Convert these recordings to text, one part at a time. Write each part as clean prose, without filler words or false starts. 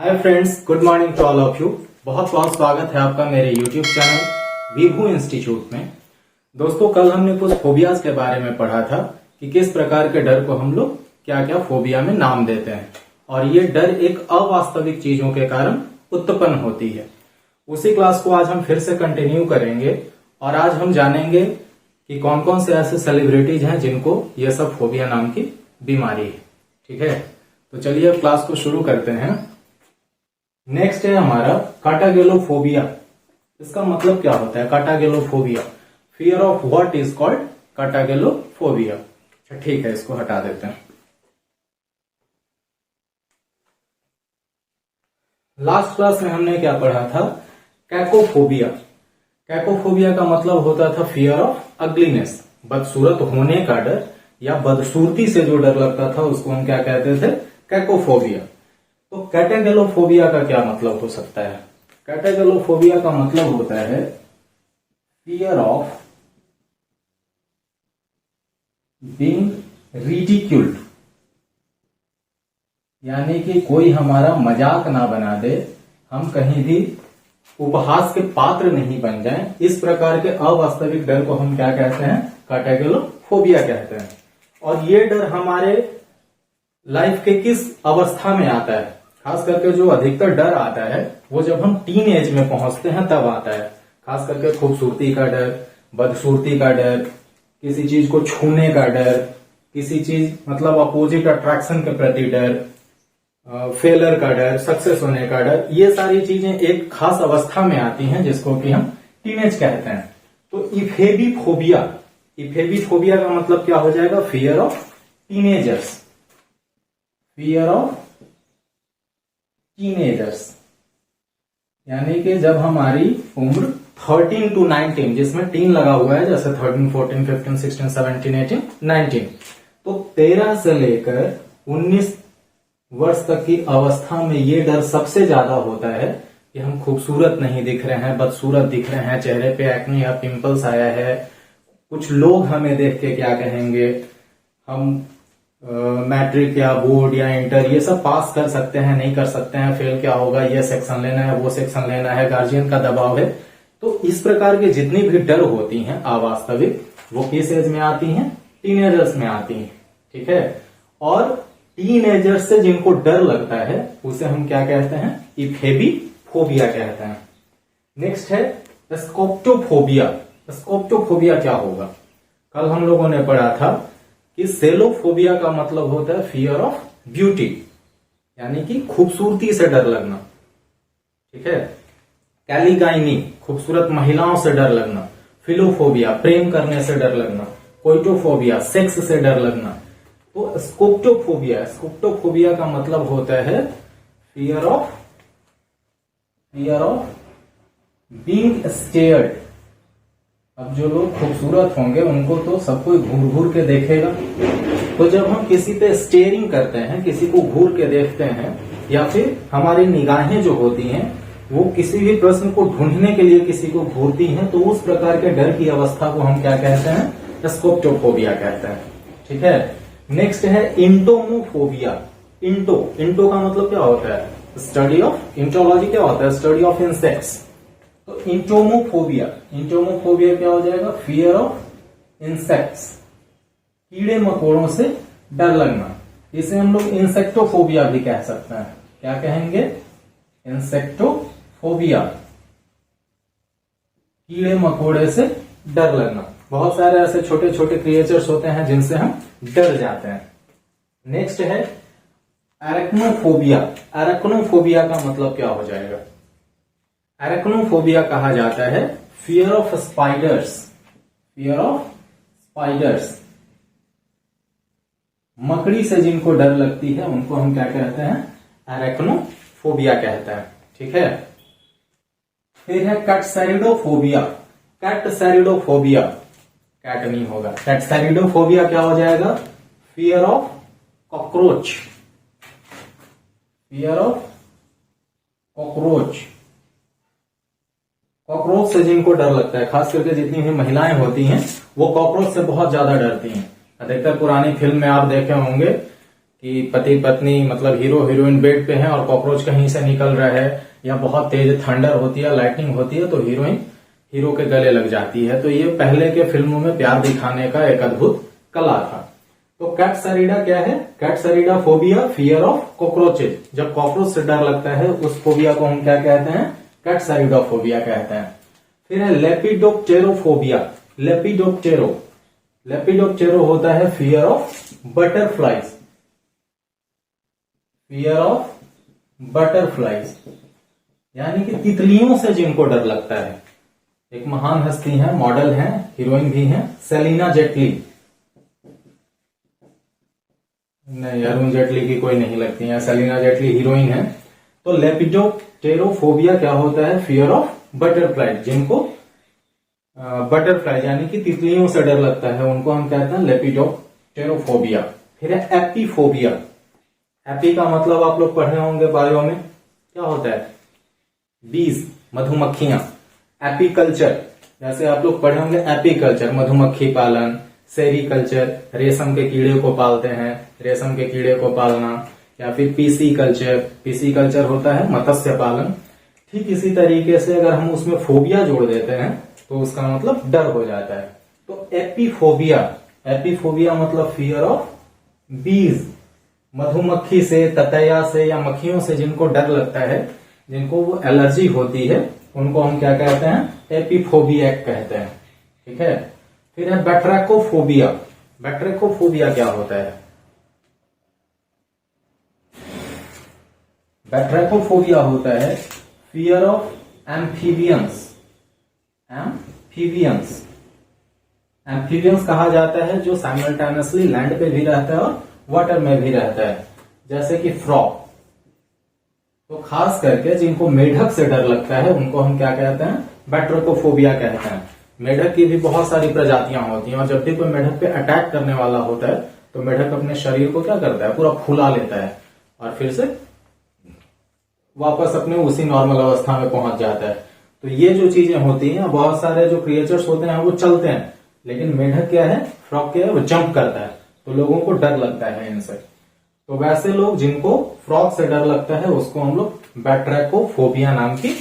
Hi friends, good morning to all of you. बहुत बहुत स्वागत है आपका मेरे यूट्यूब चैनल विभू इंस्टीट्यूट में। दोस्तों, कल हमने कुछ फोबियाज के बारे में पढ़ा था कि किस प्रकार के डर को हम लोग क्या क्या फोबिया में नाम देते हैं, और ये डर एक अवास्तविक चीजों के कारण उत्पन्न होती है। उसी क्लास को आज हम फिर से कंटिन्यू करेंगे और आज हम जानेंगे कि कौन कौन से ऐसे सेलिब्रिटीज हैं जिनको ये सब फोबिया नाम की बीमारी है। ठीक है, तो चलिए अब क्लास को शुरू करते हैं। नेक्स्ट है हमारा काटागेलोफोबिया। इसका मतलब क्या होता है katagelophobia? Fear of what is called katagelophobia. अच्छा ठीक है, इसको हटा देते हैं। लास्ट क्लास में हमने क्या पढ़ा था? कैकोफोबिया। कैकोफोबिया का मतलब होता था फियर ऑफ अग्लीनेस, बदसूरत होने का डर या बदसूरती से जो डर लगता था उसको हम क्या कहते थे? कैकोफोबिया। तो कैटागेलोफोबिया का क्या मतलब हो सकता है? कैटागेलोफोबिया का मतलब होता है फियर ऑफ बीइंग रिडिक्यूल्ड, यानी कि कोई हमारा मजाक ना बना दे, हम कहीं भी उपहास के पात्र नहीं बन जाएं। इस प्रकार के अवास्तविक डर को हम क्या कहते हैं? कैटागेलोफोबिया कहते हैं। और ये डर हमारे लाइफ के किस अवस्था में आता है? खास करके जो अधिकतर डर आता है वो जब हम टीन एज में पहुंचते हैं तब आता है। खास करके खूबसूरती का डर, बदसूरती का डर, किसी चीज को छूने का डर, किसी चीज मतलब अपोजिट अट्रैक्शन के प्रति डर, फेलर का डर, सक्सेस होने का डर, ये सारी चीजें एक खास अवस्था में आती हैं जिसको कि हम टीनेज कहते हैं। तो इफेबिफोबिया, इफेबिफोबिया का मतलब क्या हो जाएगा? Fear of teenagers, fear of teenagers, यानी कि जब हमारी उम्र 13 to 19, जिसमें टीन लगा हुआ है, जैसे 13, 14, 15, 16, 17, 18, 19, तो 13 से लेकर 19 वर्ष तक की अवस्था में ये डर सबसे ज्यादा होता है कि हम खूबसूरत नहीं दिख रहे हैं, बदसूरत दिख रहे हैं, चेहरे पे एक्ने या पिंपल्स आया है, कुछ लोग हमें देख के क्या कहेंगे, हम मैट्रिक या बोर्ड या इंटर ये सब पास कर सकते हैं, नहीं कर सकते हैं, फेल क्या होगा, ये सेक्शन लेना है, वो सेक्शन लेना है, गार्जियन का दबाव है। तो इस प्रकार के जितनी भी डर होती हैं अवास्तविक, वो किस एज में आती हैं? टीनेजर्स में आती हैं। ठीक है, और टीनेजर्स से जिनको डर लगता है उसे हम क्या कहते हैं? इफेबिफोबिया कहते हैं। नेक्स्ट है स्कोप्टोफोबिया। स्कोप्टोफोबिया क्या होगा? कल हम लोगों ने पढ़ा था कि सेलोफोबिया का मतलब होता है फियर ऑफ ब्यूटी, यानी कि खूबसूरती से डर लगना। ठीक है, कैलिगाइनी, खूबसूरत महिलाओं से डर लगना। फिलोफोबिया, प्रेम करने से डर लगना। कोइटोफोबिया, सेक्स से डर लगना। तो स्कोप्टोफोबिया, स्कोप्टोफोबिया का मतलब होता है फियर ऑफ बीइंग स्टेयर्ड। अब जो लोग खूबसूरत होंगे उनको तो सब कोई घूर घूर के देखेगा, तो जब हम किसी पे स्टेयरिंग करते हैं, किसी को घूर के देखते हैं, या फिर हमारी निगाहें जो होती हैं वो किसी भी प्रश्न को ढूंढने के लिए किसी को घूरती हैं, तो उस प्रकार के डर की अवस्था को हम क्या कहते हैं? स्कोप्टोफोबिया कहते हैं। ठीक है, नेक्स्ट है इंटोमोफोबिया। इंटो का मतलब क्या होता है? स्टडी ऑफ, इंटोलॉजी क्या होता है? Study of insects. तो इंटोमोफोबिया क्या हो जाएगा? फियर ऑफ इंसेक्ट्स, कीड़े मकोड़ों से डर लगना। इसे हम लोग इंसेक्टोफोबिया भी कह सकते हैं। क्या कहेंगे? इंसेक्टोफोबिया, कीड़े मकोड़े से डर लगना। बहुत सारे ऐसे छोटे छोटे क्रिएचर्स होते हैं जिनसे हम डर जाते हैं। नेक्स्ट है एरेक्नोफोबिया। एरेक्नोफोबिया का मतलब क्या हो जाएगा? एरेक्नोफोबिया कहा जाता है fear of spiders, fear of spiders. मकड़ी से जिनको डर लगती है उनको हम क्या कहते हैं? एरेक्नोफोबिया कहते हैं। ठीक है, फिर है कैटसेरिडोफोबिया। कैटसेरिडोफोबिया, कैट नहीं होगा, कैटसेरिडोफोबिया क्या हो जाएगा? Fear of cockroach, fear of cockroach. Cockroach से जिनको डर लगता है, खास करके जितनी भी महिलाएं होती हैं वो कॉकरोच से बहुत ज्यादा डरती हैं। अधिकतर पुरानी फिल्म में आप देखे होंगे कि पति पत्नी मतलब हीरो हीरोइन बेड पे हैं और कॉकरोच कहीं से निकल रहा है, या बहुत तेज थंडर होती है, लाइटनिंग होती है, तो हीरोइन हीरो के गले लग जाती है। तो ये पहले के फिल्मों में प्यार दिखाने का एक अद्भुत कला था। तो कैट्सरिडा क्या है? कैट्सरिडा फोबिया, फियर ऑफ कॉकरोचेज। जब कॉकरोच से डर लगता है उस फोबिया को हम क्या कहते हैं? कैट्सरिडा फोबिया कहते हैं। फिर है लेपिडोप्टेरोफोबिया। लेपिडोप्टेरो, लेपिडोप्टेरो होता है fear of butterflies, fear of butterflies, यानी कि तितलियों से जिनको डर लगता है। एक महान हस्ती है, मॉडल है, हीरोइन भी है, सेलिना जेटली। नहीं, अरुण जेटली की कोई नहीं लगती है, सेलिना जेटली हीरोइन है। तो लेपिडोप्टेरोफोबिया क्या होता है? फियर ऑफ बटरफ्लाई, जिनको बटरफ्लाई यानी कि तितलियों से डर लगता है उनको हम कहते हैं लेपिडोप्टेरोफोबिया। फिर है एपीफोबिया। एपी का मतलब आप लोग पढ़े होंगे बायो में, क्या होता है? बीज, मधुमक्खियां। एपीकल्चर, जैसे आप लोग पढ़े होंगे एपीकल्चर, मधुमक्खी पालन, सेरीकल्चर, रेशम के कीड़े को पालते हैं, रेशम के कीड़े को पालना, या फिर पीसी कल्चर, पीसी कल्चर होता है मत्स्य पालन। ठीक इसी तरीके से अगर हम उसमें फोबिया जोड़ देते हैं तो उसका मतलब डर हो जाता है। तो एपीफोबिया, एपीफोबिया मतलब फियर ऑफ बीज, मधुमक्खी से, ततैया से या मक्खियों से जिनको डर लगता है, जिनको वो एलर्जी होती है, उनको हम क्या कहते हैं? एपीफोबिया कहते हैं। ठीक है। फिर है बैट्रैकोफोबिया। बैट्रैकोफोबिया क्या होता है? बैट्रैकोफोबिया होता है fear of amphibians. Amphibians, amphibians कहा जाता है जो साइमल्टेनियसली लैंड पे भी रहता है और वाटर में भी रहता है, जैसे कि फ्रॉग। तो खास करके जिनको मेढक से डर लगता है उनको हम क्या कहते हैं? बैट्रैकोफोबिया कहते हैं। मेढक की भी बहुत सारी प्रजातियां होती हैं और जब भी कोई मेढक पे अटैक करने वाला होता है तो मेढक अपने शरीर को क्या करता है? पूरा फुला लेता है और फिर से वापस अपने उसी नॉर्मल अवस्था में पहुंच जाता है। तो ये जो चीजें होती हैं, बहुत सारे जो क्रिएचर्स होते हैं वो चलते हैं, लेकिन मेढक क्या है? फ्रॉग क्या है? वो जंप करता है, तो लोगों को डर लगता है इनसे। तो वैसे लोग जिनको फ्रॉग से डर लगता है उसको हम लोग बैट्रैकोफोबिया नाम की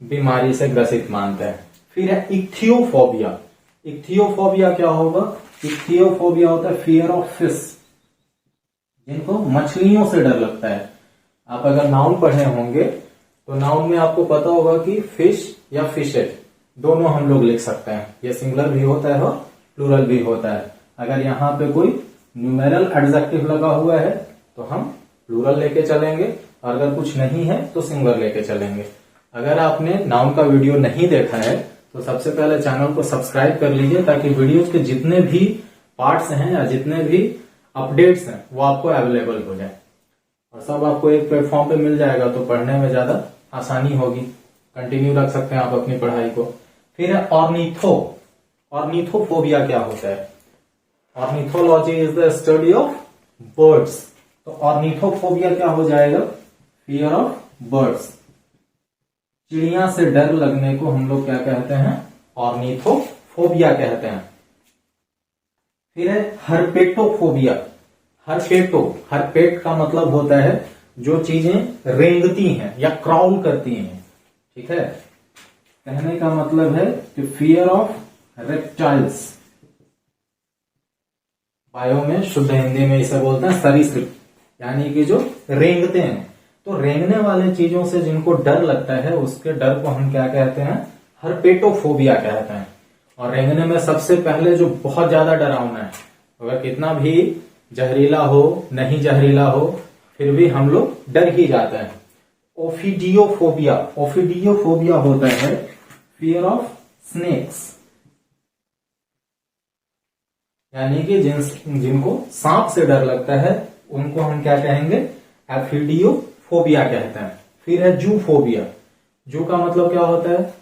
बीमारी से ग्रसित मानते हैं। फिर है इक्थियोफोबिया। इक्थियोफोबिया क्या होगा? इक्थियोफोबिया होता है फियर ऑफ फिश, जिनको मछलियों से डर लगता है। आप अगर नाउन पढ़े होंगे तो नाउन में आपको पता होगा कि फिश या फिशेज दोनों हम लोग लिख सकते हैं। ये सिंगुलर भी होता है और प्लूरल भी होता है। अगर यहाँ पे कोई न्यूमेरल एडजेक्टिव लगा हुआ है तो हम प्लूरल लेके चलेंगे, और अगर कुछ नहीं है तो सिंगुलर लेके चलेंगे। अगर आपने नाउन का वीडियो नहीं देखा है तो सबसे पहले चैनल को सब्सक्राइब कर लीजिए, ताकि वीडियोस के जितने भी पार्ट्स हैं या जितने भी अपडेट्स हैं वो आपको अवेलेबल हो जाए, और सब आपको एक प्लेटफॉर्म पे मिल जाएगा, तो पढ़ने में ज्यादा आसानी होगी। कंटिन्यू रख सकते हैं आप अपनी पढ़ाई को। फिर है ऑर्निथो। ऑर्निथोफोबिया क्या होता है? Ornithology is the study of birds. तो ऑर्निथोफोबिया क्या हो जाएगा? Fear of birds. चिड़िया से डर लगने को हम लोग क्या कहते हैं? ऑर्निथोफोबिया कहते हैं। फिर है हर्पेटोफोबिया। हर्पेटो, हर्पेट का मतलब होता है जो चीजें रेंगती हैं या क्राउल करती हैं। ठीक है। कहने का मतलब है कि फियर ऑफ रेप्टाइल्स। बायो में शुद्ध हिंदी में इसे बोलते हैं सरीसृप, यानी कि जो रेंगते हैं। तो रेंगने वाले चीजों से जिनको डर लगता है उसके डर को हम क्या कहते हैं? हर्पेटोफोबिया कहते हैं। और रेंगने में सबसे पहले जो बहुत ज्यादा डरावना है, अगर कितना भी जहरीला हो, नहीं जहरीला हो, फिर भी हम लोग डर ही जाते हैं। ओफिडियोफोबिया। ओफिडियोफोबिया होता है फियर ऑफ स्नेक्स, यानी कि जिनको सांप से डर लगता है उनको हम क्या कहेंगे? एफिडियोफोबिया कहते हैं। फिर है जूफोबिया। जू का मतलब क्या होता है?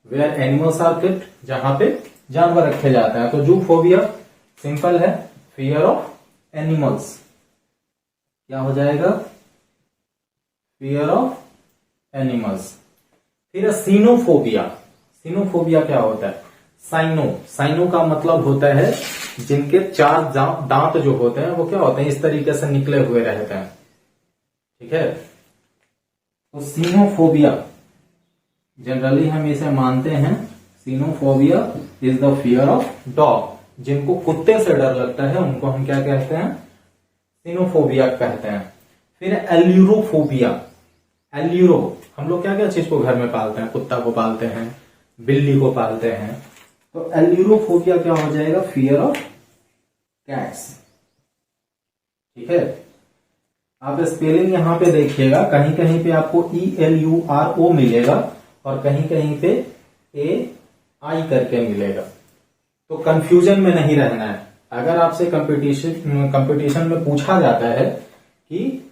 वेयर एनिमल्स आर केप्ट, जहां पे जानवर रखे जाते हैं। तो जूफोबिया सिंपल है फियर ऑफ एनिमल्स। क्या हो जाएगा? Fear of animals. फिर है सीनोफोबिया। सीनोफोबिया क्या होता है? साइनो, साइनो का मतलब होता है जिनके 4 दांत जो होते हैं वो क्या होते हैं, इस तरीके से निकले हुए रहते हैं। ठीक है, तो सीनोफोबिया जनरली हम इसे मानते हैं, cynophobia is the fear of dog. जिनको कुत्ते से डर लगता है उनको हम क्या कहते हैं, सीनोफोबिया कहते हैं। फिर एल्यूरोफोबिया, एल्यूरो, हम लोग क्या क्या चीज को घर में पालते हैं, कुत्ता को पालते हैं, बिल्ली को पालते हैं, तो एल्यूरोफोबिया क्या हो जाएगा, फियर ऑफ कैट्स। ठीक है, आप स्पेलिंग यहां पे देखिएगा, कहीं कहीं पे आपको ELURO मिलेगा और कहीं कहीं पे AI करके मिलेगा, तो कंफ्यूजन में नहीं रहना है। अगर आपसे कंपटीशन में पूछा जाता है कि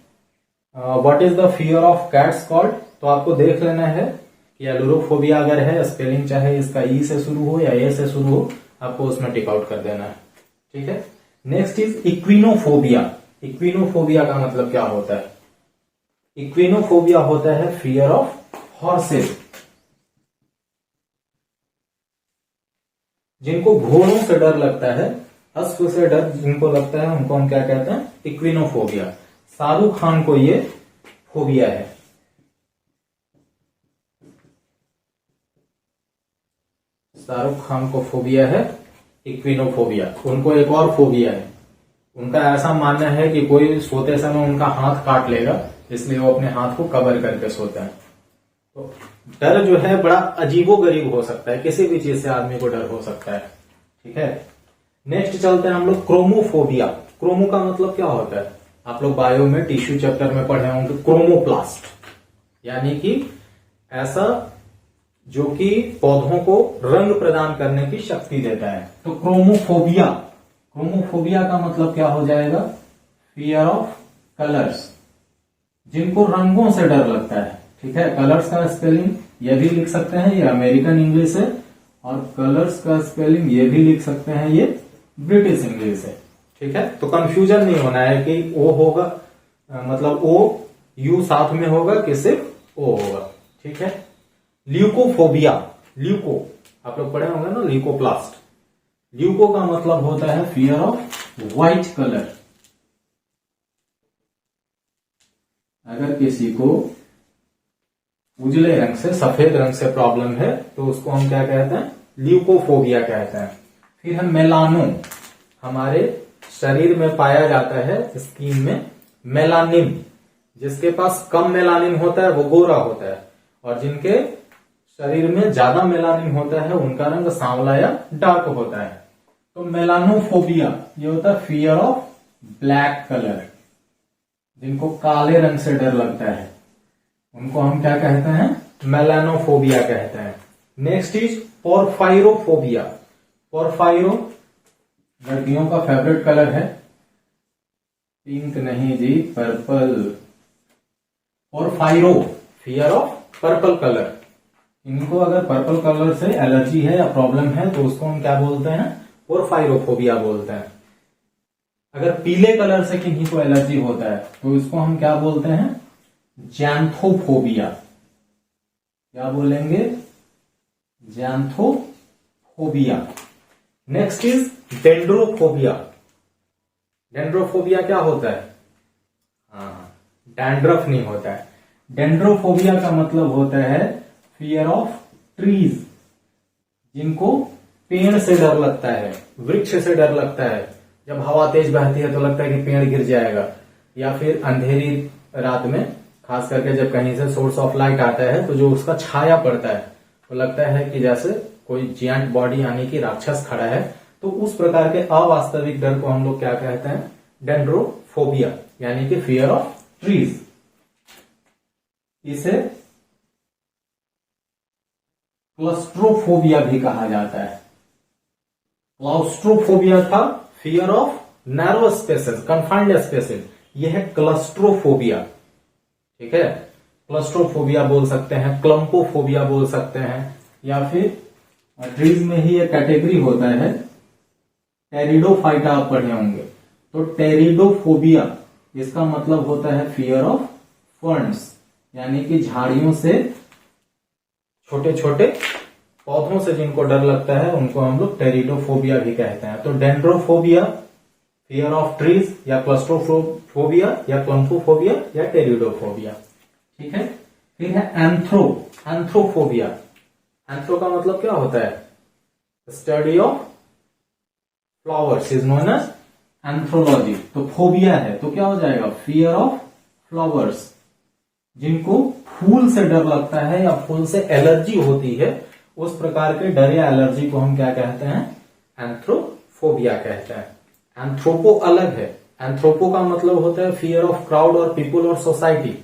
what is the fear of cats called, तो आपको देख लेना है कि एल्यूरोफोबिया अगर है, स्पेलिंग चाहे इसका E से शुरू हो या A से शुरू हो, आपको उसमें टिक आउट कर देना है। ठीक है, नेक्स्ट इज इक्विनोफोबिया। इक्विनोफोबिया का मतलब क्या होता है, इक्विनोफोबिया होता है फियर ऑफ हॉर्सेस। जिनको घोड़ों से डर लगता है, अश्व से डर जिनको लगता है, उनको हम क्या कहते हैं, इक्विनोफोबिया। शाहरुख खान को ये फोबिया है। शाहरुख खान को फोबिया है इक्विनोफोबिया। उनको एक और फोबिया है, उनका ऐसा मानना है कि कोई सोते समय उनका हाथ काट लेगा, इसलिए वो अपने हाथ को कवर करके सोते हैं। तो डर जो है बड़ा अजीबो गरीब हो सकता है, किसी भी चीज से आदमी को डर हो सकता है। ठीक है, नेक्स्ट चलते हैं हम लोग क्रोमोफोबिया। क्रोमो का मतलब क्या होता है, आप लोग बायो में टिश्यू चैप्टर में पढ़े होंगे, क्रोमोप्लास्ट, यानी कि ऐसा जो कि पौधों को रंग प्रदान करने की शक्ति देता है। तो क्रोमोफोबिया, क्रोमोफोबिया का मतलब क्या हो जाएगा, फियर ऑफ कलर्स। जिनको रंगों से डर लगता है। ठीक है, कलर्स का स्पेलिंग ये भी लिख सकते हैं, ये अमेरिकन इंग्लिश है, और कलर्स का स्पेलिंग ये भी लिख सकते हैं, ये ब्रिटिश इंग्लिश है। ठीक है, तो कंफ्यूजन नहीं होना है कि ओ होगा, मतलब ओ यू साथ में होगा कि सिर्फ ओ होगा। ठीक है, ल्यूकोफोबिया, ल्यूको आप लोग पढ़े होंगे ना, ल्यूकोप्लास्ट। ल्यूको का मतलब होता है फियर ऑफ व्हाइट कलर। अगर किसी को उजले रंग से, सफेद रंग से प्रॉब्लम है तो उसको हम क्या कहते हैं, ल्यूकोफोबिया कहते हैं। फिर हम मेलानो, हमारे शरीर में पाया जाता है स्किन में मेलानिन। जिसके पास कम मेलानिन होता है वो गोरा होता है, और जिनके शरीर में ज्यादा मेलानिन होता है उनका रंग सांवला या डार्क होता है। तो मेलानोफोबिया ये होता है फियर ऑफ ब्लैक कलर। जिनको काले रंग से डर लगता है उनको हम क्या कहते हैं, मेलानोफोबिया कहते हैं। Next is पोरफायरोफोबिया। पोरफायरो लड़कियों का फेवरेट कलर है, पिंक नहीं जी, purple. Porphyro fear of purple colour. इनको अगर पर्पल कलर से एलर्जी है या प्रॉब्लम है तो उसको हम क्या बोलते हैं, पोरफायरोफोबिया बोलते हैं। अगर पीले कलर से किन्हीं को एलर्जी होता है तो इसको हम क्या बोलते हैं, जैंथोफोबिया। क्या बोलेंगे, जैंथोफोबिया। Next is डेंड्रोफोबिया। डेंड्रोफोबिया क्या होता है, डैंड्रफ नहीं होता है। डेंड्रोफोबिया का मतलब होता है फियर ऑफ ट्रीज। जिनको पेड़ से डर लगता है, वृक्ष से डर लगता है। जब हवा तेज बहती है तो लगता है कि पेड़ गिर जाएगा, या फिर अंधेरी रात में खास करके जब कहीं से सोर्स ऑफ लाइट आता है तो जो उसका छाया पड़ता है तो लगता है कि जैसे कोई जियांट बॉडी यानी कि राक्षस खड़ा है। तो उस प्रकार के अवास्तविक डर को हम लोग क्या कहते हैं, डेंड्रोफोबिया, यानी कि फियर ऑफ ट्रीज। इसे क्लस्ट्रोफोबिया भी कहा जाता है। क्लाउस्ट्रोफोबिया था fear of narrow spaces, confined spaces. यह है क्लस्ट्रोफोबिया। ठीक है, क्लस्ट्रोफोबिया बोल सकते हैं, क्लम्पोफोबिया बोल सकते हैं, या फिर ट्रीज में ही एक कैटेगरी होता है टेरिडोफाइटा, आप पढ़े होंगे। तो टेरिडोफोबिया इसका मतलब होता है फियर ऑफ फर्न्स, यानी कि झाड़ियों से छोटे छोटे पौधों से जिनको डर लगता है उनको हम लोग टेरिडोफोबिया भी कहते हैं। तो डेंड्रोफोबिया, फियर ऑफ ट्रीज, या क्लस्ट्रोफोबिया, या क्लम्फोफोबिया, या टेरिडोफोबिया। ठीक है। फिर है एंथ्रोफोबिया। एंथ्रो का मतलब क्या होता है? Study of flowers is known as anthrology. तो फोबिया है तो क्या हो जाएगा? Fear of flowers. जिनको फूल से डर लगता है या फूल से एलर्जी होती है, उस प्रकार के डर या एलर्जी को हम क्या कहते हैं? एंथ्रोफोबिया कहते हैं। एंथ्रोपो अलग है। एंथ्रोपो का मतलब होता है फियर ऑफ क्राउड और पीपुल और सोसाइटी,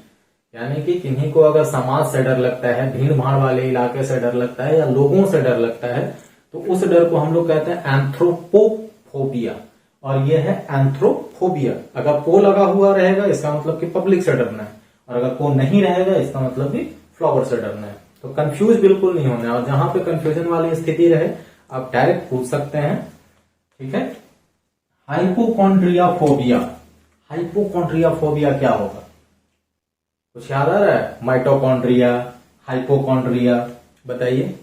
यानी कि किन्हीं को अगर समाज से डर लगता है, भीड़ भाड़ वाले इलाके से डर लगता है, या लोगों से डर लगता है, तो उस डर को हम लोग कहते हैं एंथ्रोपोफोबिया। और यह है एंथ्रोफोबिया। अगर पो लगा हुआ रहेगा इसका मतलब कि पब्लिक से डरना है, और अगर पो नहीं रहेगा इसका मतलब भी फ्लावर से डरना है। तो कंफ्यूज बिल्कुल नहीं होना है, और जहां पे कंफ्यूजन वाली स्थिति रहे आप डायरेक्ट पूछ सकते हैं। ठीक है। हाइपोकॉन्ड्रियाफोबिया। हाइपोकॉन्ड्रियाफोबिया क्या होगा? कुछ याद आ रहा है? माइटोकॉन्ड्रिया, हाइपोकॉन्ड्रिया, बताइए।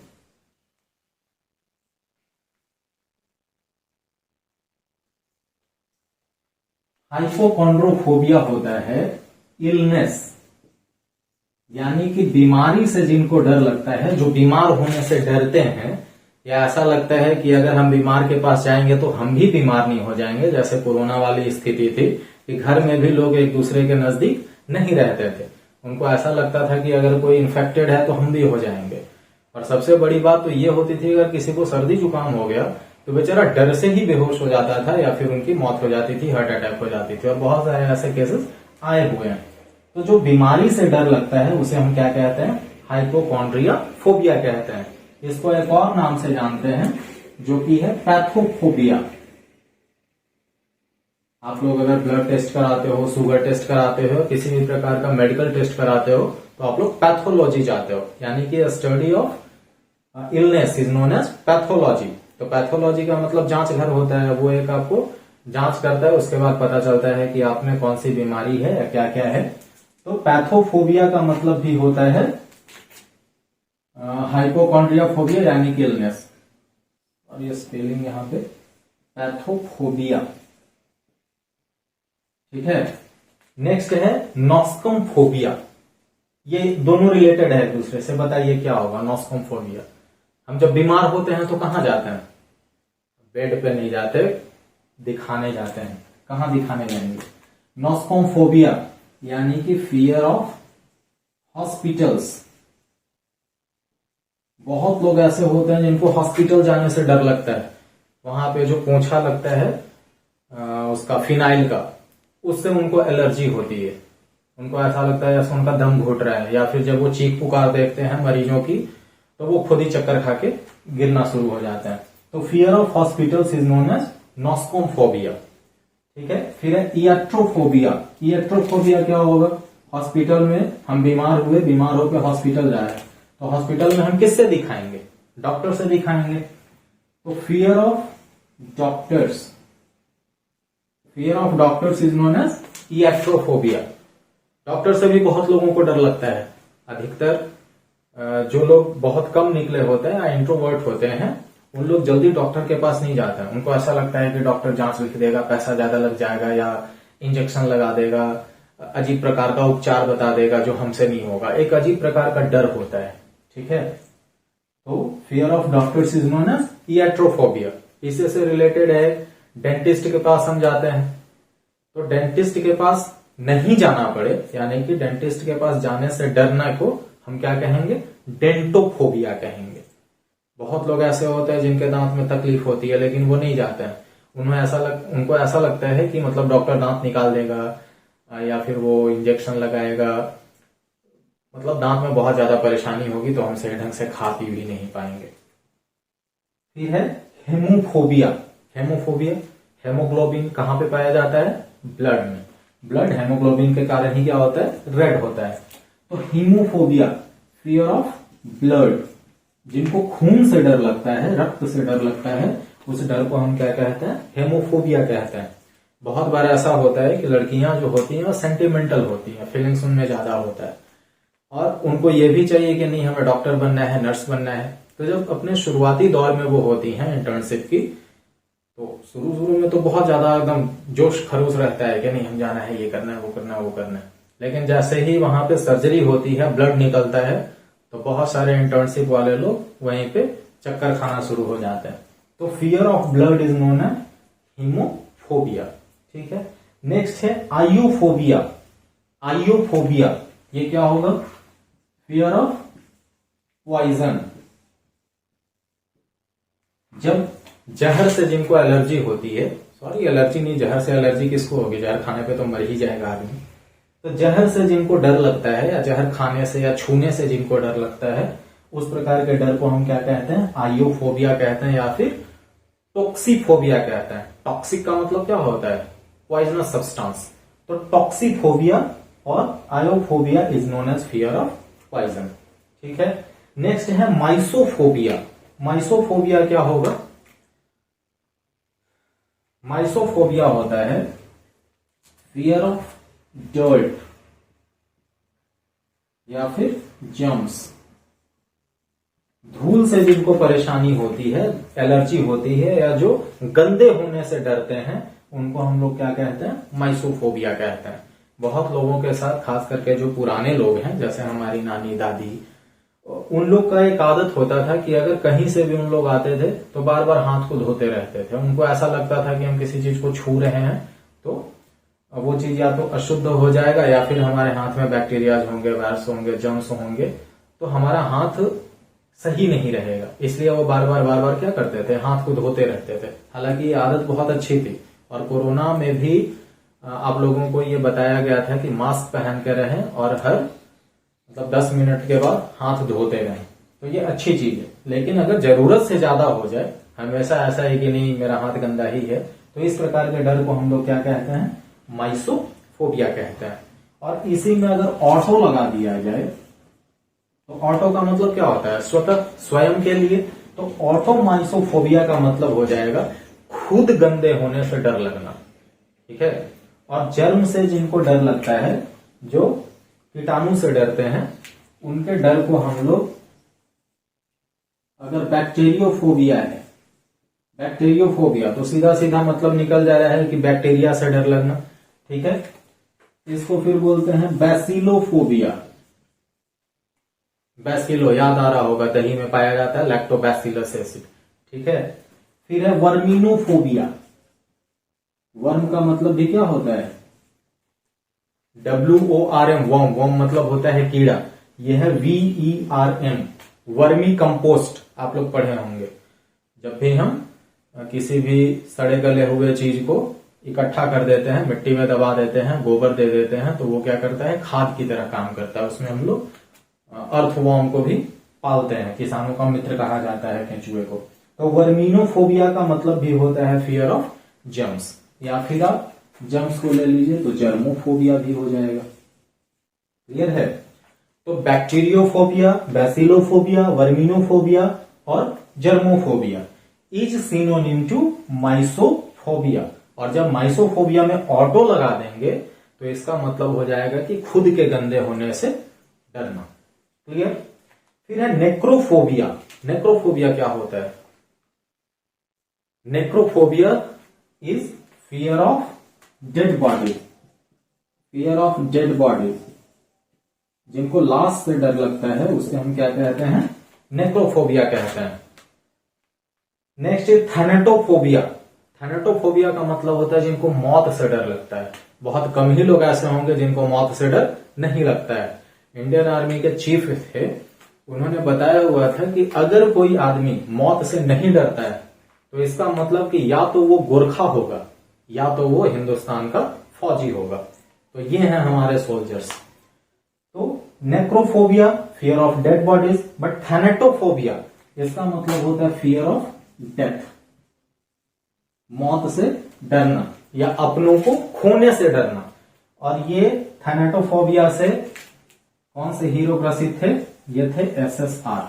हाइपोकॉन्ड्रोफोबिया होता है इलनेस, यानी कि बीमारी से जिनको डर लगता है, जो बीमार होने से डरते हैं, या ऐसा लगता है कि अगर हम बीमार के पास जाएंगे तो हम भी बीमार नहीं हो जाएंगे। जैसे कोरोना वाली स्थिति थी कि घर में भी लोग एक दूसरे के नजदीक नहीं रहते थे, उनको ऐसा लगता था कि अगर कोई इन्फेक्टेड है तो हम भी हो जाएंगे। और सबसे बड़ी बात तो ये होती थी, अगर किसी को सर्दी जुकाम हो गया तो बेचारा डर से ही बेहोश हो जाता था, या फिर उनकी मौत हो जाती थी, हार्ट अटैक हो जाती थी, और बहुत सारे ऐसे केसेस आए हुए हैं। तो जो बीमारी से डर लगता है उसे हम क्या कहते हैं? हाइपोकॉन्ड्रियाफोबिया कहते हैं। इसको एक और नाम से जानते हैं जो कि है पैथोफोबिया। आप लोग अगर ब्लड टेस्ट कराते हो, शुगर टेस्ट कराते हो, किसी भी प्रकार का मेडिकल टेस्ट कराते हो, तो आप लोग पैथोलॉजी जाते हो, यानी कि study of illness is known as pathology. तो पैथोलॉजी का मतलब जांच घर होता है, वो एक आपको जांच करता है, उसके बाद पता चलता है कि आप में कौन सी बीमारी है या क्या क्या है। तो पैथोफोबिया का मतलब भी होता है हाइपोकॉन्ड्रियाफोबिया, यानी कि इलनेस। और ये स्पेलिंग यहां पे पैथोफोबिया। ठीक है। नेक्स्ट है नॉस्कम्फोबिया। ये दोनों रिलेटेड है एक दूसरे से। बताइए क्या होगा नॉस्कम्फोबिया? हम जब बीमार होते हैं तो कहां जाते हैं? बेड पे नहीं जाते, दिखाने जाते हैं। कहां दिखाने जाएंगे? नॉस्कम्फोबिया यानी कि फियर ऑफ हॉस्पिटल्स। बहुत लोग ऐसे होते हैं जिनको हॉस्पिटल जाने से डर लगता है। वहां पे जो पोंछा लगता है उसका फिनाइल का, उससे उनको एलर्जी होती है। उनको ऐसा लगता है जैसे उनका दम घुट रहा है, या फिर जब वो चीख पुकार देखते हैं मरीजों की तो वो खुद ही चक्कर खा के गिरना शुरू हो जाते हैं। तो fear of hospitals is known as nosocomephobia. ठीक है। फिर है इलेक्ट्रोफोबिया। इलेक्ट्रोफोबिया क्या होगा? हॉस्पिटल में हम बीमार हुए, बीमार होकर हॉस्पिटल जा रहे हैं, तो हॉस्पिटल में हम किससे दिखाएंगे? डॉक्टर से दिखाएंगे। तो fear of doctors, fear of doctors is known as electrophobia. Doctor से भी बहुत लोगों को डर लगता है। अधिकतर जो लोग बहुत कम निकले होते हैं या इंट्रोवर्ट होते हैं, उन लोग जल्दी डॉक्टर के पास नहीं जाते हैं। उनको ऐसा लगता है कि डॉक्टर जांच लिख देगा, पैसा ज्यादा लग जाएगा, या इंजेक्शन लगा देगा, अजीब प्रकार का उपचार बता देगा जो हमसे नहीं होगा। एक अजीब प्रकार का डर होता है। ठीक है। तो fear of doctors is known as electrophobia. इसी से रिलेटेड है डेंटिस्ट के पास हम जाते हैं, तो डेंटिस्ट के पास नहीं जाना पड़े, यानी कि डेंटिस्ट के पास जाने से डरना को हम क्या कहेंगे? डेंटोफोबिया कहेंगे। बहुत लोग ऐसे होते हैं जिनके दांत में तकलीफ होती है लेकिन वो नहीं जाते हैं। उनको ऐसा लगता है कि मतलब डॉक्टर दांत निकाल देगा या फिर वो इंजेक्शन लगाएगा, मतलब दांत में बहुत ज्यादा परेशानी होगी तो हम सही ढंग से खा पी भी नहीं पाएंगे। फिर है हेमोफोबिया। हेमोफोबिया, हेमोग्लोबिन कहां पे पाया जाता है? ब्लड में। ब्लड हेमोग्लोबिन के कारण ही क्या होता है? रेड होता है। तो हीमोफोबिया, फियर ऑफ ब्लड। जिनको खून से डर लगता है, रक्त से डर लगता है, उस डर को हम क्या कहते हैं? हेमोफोबिया कहते हैं। बहुत बार ऐसा होता है कि लड़कियां जो होती हैं वो सेंटिमेंटल होती हैं, फीलिंग्स उनमें ज्यादा होता है, और उनको ये भी चाहिए कि नहीं हमें डॉक्टर बनना है, नर्स बनना है, तो जब अपने शुरुआती दौर में वो होती हैं इंटर्नशिप की, तो शुरू में तो बहुत ज्यादा एकदम जोश खरोश रहता है कि नहीं हम जाना है, ये करना है, वो करना है, वो करना है। लेकिन जैसे ही वहां पे सर्जरी होती है, ब्लड निकलता है, तो बहुत सारे इंटर्नशिप वाले लोग वहीं पे चक्कर खाना शुरू हो जाते हैं। तो fear of blood is known as haemophobia. ठीक है, नेक्स्ट है आइयोफोबिया। आइयोफोबिया ये क्या होगा? Fear of poison. जब जहर से जिनको एलर्जी होती है, सॉरी एलर्जी नहीं, जहर से एलर्जी किसको होगी? जहर खाने पे तो मर ही जाएगा आदमी। तो जहर से जिनको डर लगता है, या जहर खाने से या छूने से जिनको डर लगता है, उस प्रकार के डर को हम क्या कहते हैं? आइयोफोबिया कहते हैं, या फिर टॉक्सीफोबिया कहते हैं। टॉक्सिक का मतलब क्या होता है? Poisonous substance. तो टॉक्सीफोबिया और iophobia is known as fear of poison. ठीक है, नेक्स्ट है माइसोफोबिया। माइसोफोबिया क्या होगा? माइसोफोबिया होता है फियर ऑफ डर्ट या फिर जर्म्स। धूल से जिनको परेशानी होती है, एलर्जी होती है, या जो गंदे होने से डरते हैं, उनको हम लोग क्या कहते हैं? माइसोफोबिया कहते हैं। बहुत लोगों के साथ, खास करके जो पुराने लोग हैं, जैसे हमारी नानी दादी, उन लोग का एक आदत होता था कि अगर कहीं से भी उन लोग आते थे तो बार बार हाथ को धोते रहते थे। उनको ऐसा लगता था कि हम किसी चीज को छू रहे हैं तो वो चीज या तो अशुद्ध हो जाएगा, या फिर हमारे हाथ में बैक्टीरियाज होंगे, वायरस होंगे, जर्म्स होंगे, तो हमारा हाथ सही नहीं रहेगा। इसलिए वो बार बार क्या करते थे? हाथ को धोते रहते थे। हालांकि ये आदत बहुत अच्छी थी, और कोरोना में भी आप लोगों को ये बताया गया था कि मास्क पहन के रहें और हर 10 मिनट के बाद हाथ धोते रहें। तो ये अच्छी चीज है। लेकिन अगर जरूरत से ज्यादा हो जाए, हमेशा ऐसा है कि नहीं मेरा हाथ गंदा ही है, तो इस प्रकार के डर को हम लोग क्या कहते हैं? माइसोफोबिया कहते हैं। और इसी में अगर ऑटो लगा दिया जाए, तो ऑटो का मतलब क्या होता है? स्वतः, स्वयं के लिए। तो ऑटो माइसोफोबिया का मतलब हो जाएगा खुद गंदे होने से डर लगना। ठीक है, और जर्म से जिनको डर लगता है, जो कीटाणु से डरते हैं, उनके डर को हम लोग, अगर बैक्टीरियोफोबिया है, बैक्टीरियोफोबिया, तो सीधा सीधा मतलब निकल जा रहा है कि बैक्टीरिया से डर लगना। ठीक है, इसको फिर बोलते हैं बैसिलोफोबिया। बैसिलो याद आ रहा होगा, दही में पाया जाता है, लैक्टोबैसिलस एसिड। ठीक है, फिर है वर्मिनोफोबिया। वर्म का मतलब भी क्या होता है? WORM, worm. वर्म मतलब होता है कीड़ा। यह है VERM, वर्मी कंपोस्ट। आप लोग पढ़े होंगे। जब भी हम किसी भी सड़े गले हुए चीज को इकट्ठा कर देते हैं, मिट्टी में दबा देते हैं, गोबर दे देते हैं, तो वो क्या करता है? खाद की तरह काम करता है। उसमें हम लोग अर्थवॉर्म को भी पालते हैं। किसानों का मित्र कहा जाता है केंचुए को। तो वर्मिनोफोबिया का मतलब भी होता है फियर ऑफ जर्म्स, या फिर आप जर्म्स को ले लीजिए तो जर्मोफोबिया भी हो जाएगा। क्लियर है? तो बैक्टीरियोफोबिया, बैसिलोफोबिया, वर्मिनोफोबिया और जर्मोफोबिया इज सिनोनिम टू माइसोफोबिया। और जब माइसोफोबिया में ऑटो लगा देंगे तो इसका मतलब हो जाएगा कि खुद के गंदे होने से डरना। क्लियर? फिर है नेक्रोफोबिया। नेक्रोफोबिया क्या होता है? Necrophobia is fear of dead body. Fear of dead body, जिनको लाश से डर लगता है, उससे हम क्या कहते हैं? नेक्रोफोबिया कहते हैं। नेक्स्ट है थैनेटोफोबिया। थैनेटोफोबिया का मतलब होता है जिनको मौत से डर लगता है। बहुत कम ही लोग ऐसे होंगे जिनको मौत से डर नहीं लगता है। इंडियन आर्मी के चीफ थे, उन्होंने बताया हुआ था कि अगर कोई आदमी मौत से नहीं डरता है तो इसका मतलब कि या तो वो गोरखा होगा या तो वो हिंदुस्तान का फौजी होगा। तो ये हैं हमारे सोल्जर्स। तो necrophobia fear of dead bodies, but thanatophobia इसका मतलब होता है फियर ऑफ डेथ, मौत से डरना या अपनों को खोने से डरना। और ये थैनेटोफोबिया से कौन से हीरो ग्रसित थे? ये थे SSR।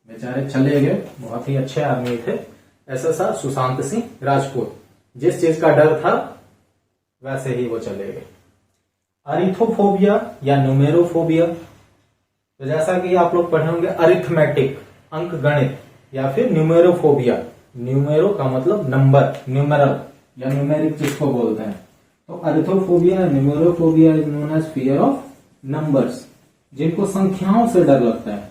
बेचारे चले गए, बहुत ही अच्छे आदमी थे। SSR सुशांत सिंह राजपूत। जिस चीज का डर था वैसे ही वो चले गए। अरिथोफोबिया या न्यूमेरोफोबिया, तो जैसा कि आप लोग पढ़े होंगे अरिथमेटिक, अंक गणित या फिर न्यूमेरोफोबिया। न्यूमेरो का मतलब नंबर, न्यूमेरल या न्यूमेरिक जिसको बोलते हैं। तो arithmophobia, numerophobia is known as fear of numbers, जिनको संख्याओं से डर लगता है।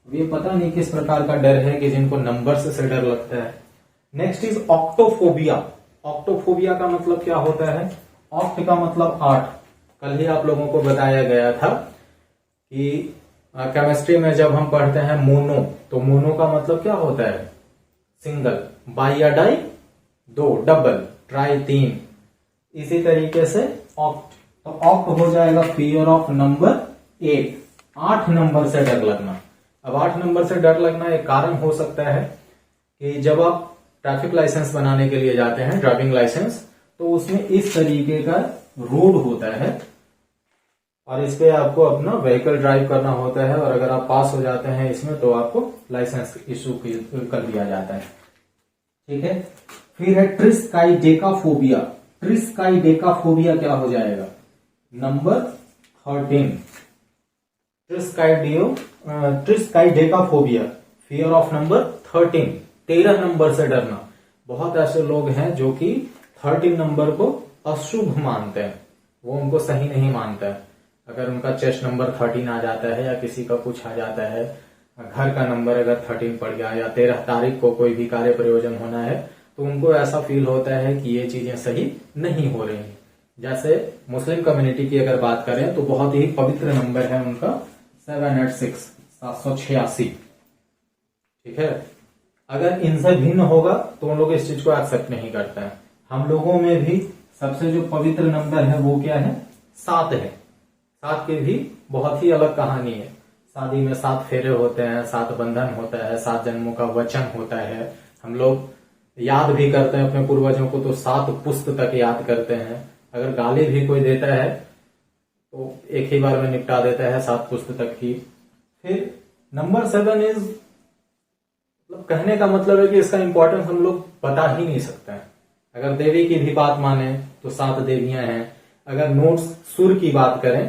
ये पता नहीं किस प्रकार का डर है कि जिनको नंबर्स से डर लगता है। Next is ऑक्टोफोबिया। ऑक्टोफोबिया का मतलब क्या होता है? ऑक्ट का मतलब 8। कल ही आप लोगों को बताया गया था कि केमिस्ट्री में जब हम पढ़ते हैं मोनो, तो मोनो का मतलब क्या होता है? सिंगल। बाई या डाई 2, डबल, ट्राई 3। इसी तरीके से ऑक्ट, तो ऑक्ट हो जाएगा फियर ऑफ नंबर 8, 8 नंबर से डर लगना। अब 8 नंबर से डर लगना एक कारण हो सकता है कि जब आप ट्रैफिक लाइसेंस बनाने के लिए जाते हैं, ड्राइविंग लाइसेंस, तो उसमें इस तरीके का रोड होता है और इस पे आपको अपना व्हीकल ड्राइव करना होता है, और अगर आप पास हो जाते हैं इसमें तो आपको लाइसेंस इशू कर दिया जाता है। ठीक है। फिर है ट्रिस्काइडेकाफोबिया। ट्रिस्काइडेकाफोबिया क्या हो जाएगा? Number 13। Triskaidekaphobia, fear of number 13, 13 number से डरना। बहुत ऐसे लोग हैं जो कि 13 नंबर को अशुभ मानते हैं, वो उनको सही नहीं मानता है। अगर उनका चेस्ट नंबर 13 आ जाता है या किसी का कुछ आ जाता है, घर का नंबर अगर 13 पड़ गया या 13 तारीख को कोई भी कार्य प्रयोजन होना है, तो उनको ऐसा फील होता है कि ये चीजें सही नहीं हो रही हैं। जैसे मुस्लिम कम्युनिटी की अगर बात करें तो बहुत ही पवित्र नंबर है उनका 786, 786। ठीक है। अगर इनसे भिन्न होगा तो उन लोग इस चीज को एक्सेप्ट नहीं करते हैं। हम लोगों में भी सबसे जो पवित्र नंबर है वो क्या है? 7 है। 7 की भी बहुत ही अलग कहानी है। शादी में 7 फेरे होते हैं, 7 बंधन होता है, 7 जन्मों का वचन होता है। हम लोग याद भी करते हैं अपने पूर्वजों को तो 7 पुस्त तक याद करते हैं। अगर गाली भी कोई देता है तो एक ही बार में निपटा देता है 7 पुस्त तक की। फिर नंबर 7 इज, मतलब कहने का मतलब है कि इसका इंपॉर्टेंस हम लोग बता ही नहीं सकते हैं। अगर देवी की भी बात माने तो 7 देवियां हैं। अगर नोट्स सुर की बात करें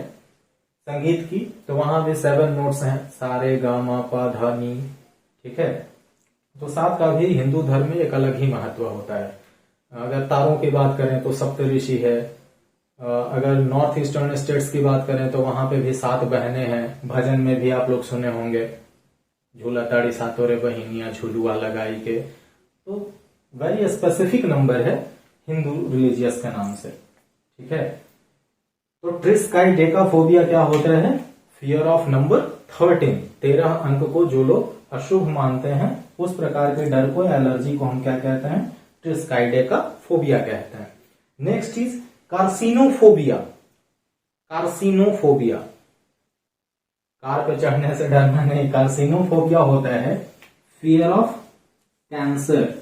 संगीत की, तो वहां भी 7 नोट्स हैं, सारे गा मा पा धा नी। ठीक है। तो 7 का भी हिंदू धर्म में एक अलग ही महत्व होता है। अगर तारों की बात करें तो सप्तऋषि है। अगर नॉर्थ ईस्टर्न स्टेट्स की बात करें तो वहां पे भी 7 बहनें हैं। भजन में भी आप लोग सुने होंगे, झूला ताड़ी सातोरे बहिनिया झूलुआ लगाई के। तो वेरी स्पेसिफिक नंबर है हिंदू रिलीजियस के नाम से। ठीक है। तो ट्रिस्काइडेकाफोबिया क्या होता है? फियर ऑफ नंबर 13, 13 अंक को जो लोग अशुभ मानते हैं उस प्रकार के डर को, एलर्जी को हम क्या कहते हैं? ट्रिस्काइडेकाफोबिया कहते हैं। Next is carcinophobia. Carcinophobia, car पे चढ़ने से डरना नहीं। कार्सिनोफोबिया होता है फियर ऑफ कैंसर।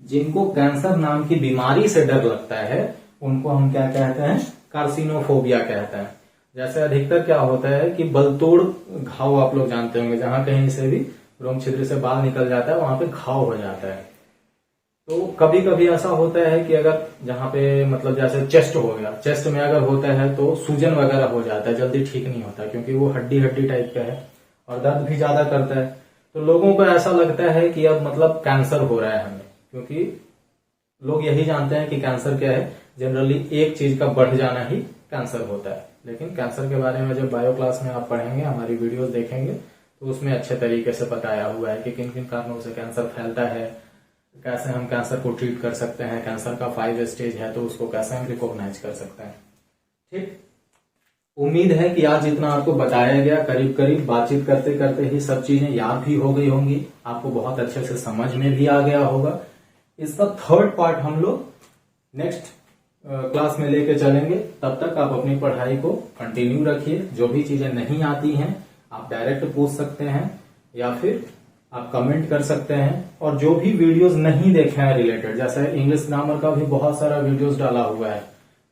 जिनको कैंसर नाम की बीमारी से डर लगता है उनको हम क्या कहते हैं? कार्सिनोफोबिया कहते हैं। जैसे अधिकतर क्या होता है कि बलतोड़ घाव आप लोग जानते होंगे, जहां कहीं से भी रोम छिद्र से बाल निकल जाता है वहां पे घाव हो जाता है। तो कभी कभी ऐसा होता है कि अगर जहां पे मतलब जैसे चेस्ट हो गया, चेस्ट में अगर होता है तो सूजन वगैरह हो जाता है, जल्दी ठीक नहीं होता क्योंकि वो हड्डी हड्डी टाइप का है और दर्द भी ज्यादा करता है। तो लोगों को ऐसा लगता है कि अब मतलब कैंसर हो रहा है हमें, क्योंकि लोग यही जानते हैं कि कैंसर क्या है। जनरली एक चीज का बढ़ जाना ही कैंसर होता है। लेकिन कैंसर के बारे में जब बायो क्लास में आप पढ़ेंगे, हमारी वीडियोस देखेंगे, तो उसमें अच्छे तरीके से बताया हुआ है कि किन किन कारणों से कैंसर फैलता है, कैसे हम कैंसर को ट्रीट कर सकते हैं, कैंसर का 5 स्टेज है तो उसको कैसे हम रिकॉग्नाइज कर सकते हैं। ठीक। उम्मीद है कि आज जितना आपको बताया गया, करीब करीब बातचीत करते करते ही सब चीजें याद भी हो गई होंगी, आपको बहुत अच्छे से समझ में भी आ गया होगा। इसका 3rd पार्ट हम लोग नेक्स्ट क्लास में लेके चलेंगे। तब तक आप अपनी पढ़ाई को कंटिन्यू रखिए। जो भी चीजें नहीं आती हैं आप डायरेक्ट पूछ सकते हैं या फिर आप कमेंट कर सकते हैं। और जो भी वीडियोस नहीं देखे हैं रिलेटेड, जैसे इंग्लिश ग्रामर का भी बहुत सारा वीडियोस डाला हुआ है,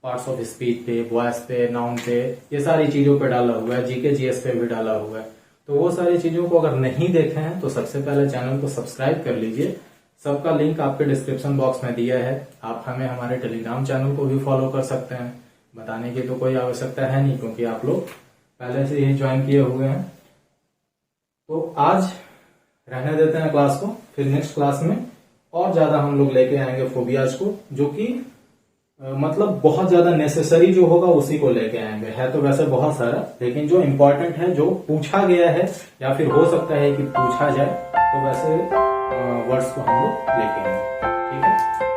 पार्ट्स ऑफ स्पीच पे, वॉइस पे, नाउन पे, ये सारी चीजों पे डाला हुआ है, जीके जीएस पे भी डाला हुआ है। तो वो सारी चीजों को अगर नहीं देखे हैं तो सबसे पहले चैनल को सब्सक्राइब कर लीजिए। सबका लिंक आपके डिस्क्रिप्शन बॉक्स में दिया है। आप हमें हमारे टेलीग्राम चैनल को भी फॉलो कर सकते हैं। बताने की तो कोई आवश्यकता है नहीं क्योंकि आप लोग पहले से ही ज्वाइन किए हुए हैं। तो आज रहने देते हैं क्लास को, फिर नेक्स्ट क्लास में और ज्यादा हम लोग लेके आएंगे फोबियाज को, जो कि मतलब बहुत ज्यादा नेसेसरी जो होगा उसी को लेके आएंगे। है तो वैसे बहुत सारा, लेकिन जो इम्पोर्टेंट है, जो पूछा गया है या फिर हो सकता है कि पूछा जाए, तो वैसे वर्ड्स को हम लोग लेके आएंगे। ठीक है।